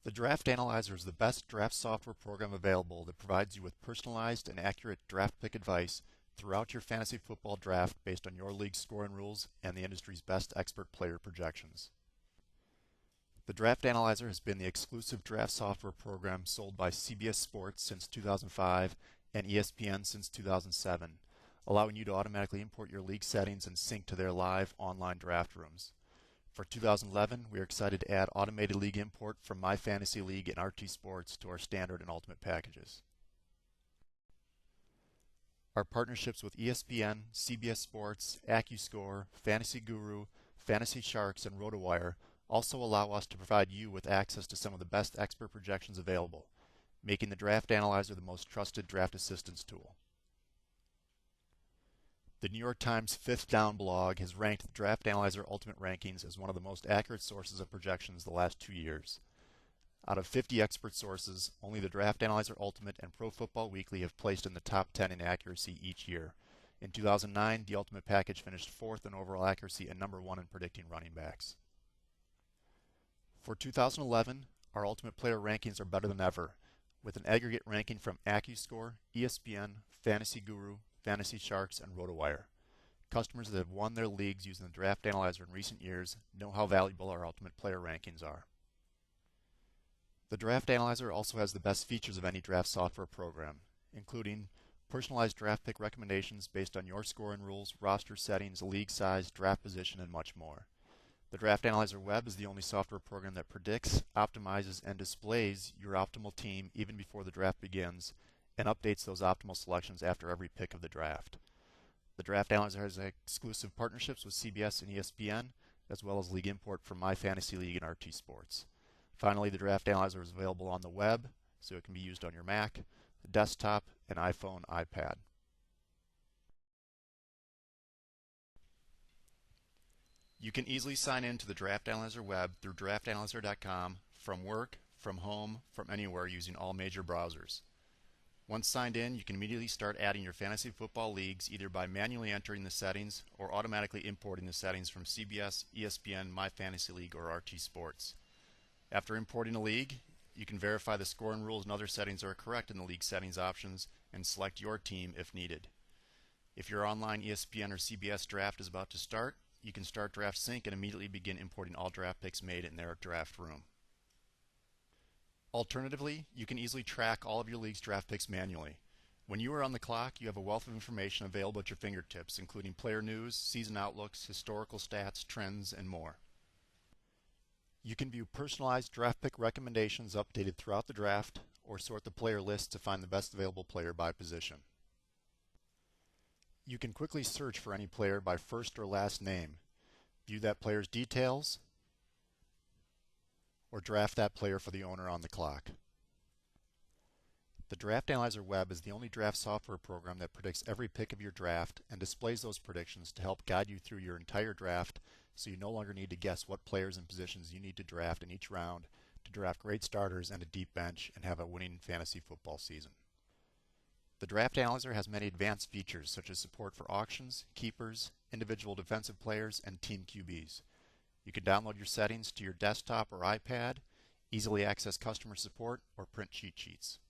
The Draft Analyzer is the best draft software program available that provides you with personalized and accurate draft pick advice throughout your fantasy football draft based on your league's scoring rules and the industry's best expert player projections. The Draft Analyzer has been the exclusive draft software program sold by CBS Sports since 2005 and ESPN since 2007, allowing you to automatically import your league settings and sync to their live online draft rooms. For 2011, we are excited to add automated league import from My Fantasy League and RT Sports to our standard and ultimate packages. Our partnerships with ESPN, CBS Sports, AccuScore, Fantasy Guru, Fantasy Sharks, and RotoWire also allow us to provide you with access to some of the best expert projections available, making the Draft Analyzer the most trusted draft assistance tool. The New York Times Fifth Down blog has ranked the Draft Analyzer Ultimate Rankings as one of the most accurate sources of projections the last 2 years. Out of 50 expert sources, only the Draft Analyzer Ultimate and Pro Football Weekly have placed in the top 10 in accuracy each year. In 2009, the Ultimate package finished 4th in overall accuracy and number 1 in predicting running backs. For 2011, our Ultimate Player rankings are better than ever, with an aggregate ranking from AccuScore, ESPN, Fantasy Guru, Fantasy Sharks, and RotoWire. Customers that have won their leagues using the Draft Analyzer in recent years know how valuable our Ultimate Player rankings are. The Draft Analyzer also has the best features of any draft software program, including personalized draft pick recommendations based on your scoring rules, roster settings, league size, draft position, and much more. The Draft Analyzer Web is the only software program that predicts, optimizes, and displays your optimal team even before the draft begins, and updates those optimal selections after every pick of the draft. The Draft Analyzer has exclusive partnerships with CBS and ESPN, as well as league import from My Fantasy League and RT Sports. Finally, the Draft Analyzer is available on the web, so it can be used on your Mac, desktop, and iPhone, iPad. You can easily sign in to the Draft Analyzer web through draftanalyzer.com from work, from home, from anywhere using all major browsers. Once signed in, you can immediately start adding your fantasy football leagues either by manually entering the settings or automatically importing the settings from CBS, ESPN, My Fantasy League, or RT Sports. After importing a league, you can verify the scoring rules and other settings are correct in the league settings options and select your team if needed. If your online ESPN or CBS draft is about to start, you can start Draft Sync and immediately begin importing all draft picks made in their draft room. Alternatively, you can easily track all of your league's draft picks manually. When you are on the clock, you have a wealth of information available at your fingertips, including player news, season outlooks, historical stats, trends, and more. You can view personalized draft pick recommendations updated throughout the draft, or sort the player list to find the best available player by position. You can quickly search for any player by first or last name, view that player's details, or draft that player for the owner on the clock. The Draft Analyzer Web is the only draft software program that predicts every pick of your draft and displays those predictions to help guide you through your entire draft, so you no longer need to guess what players and positions you need to draft in each round to draft great starters and a deep bench and have a winning fantasy football season. The Draft Analyzer has many advanced features such as support for auctions, keepers, individual defensive players, and team QBs. You can download your settings to your desktop or iPad, easily access customer support, or print cheat sheets.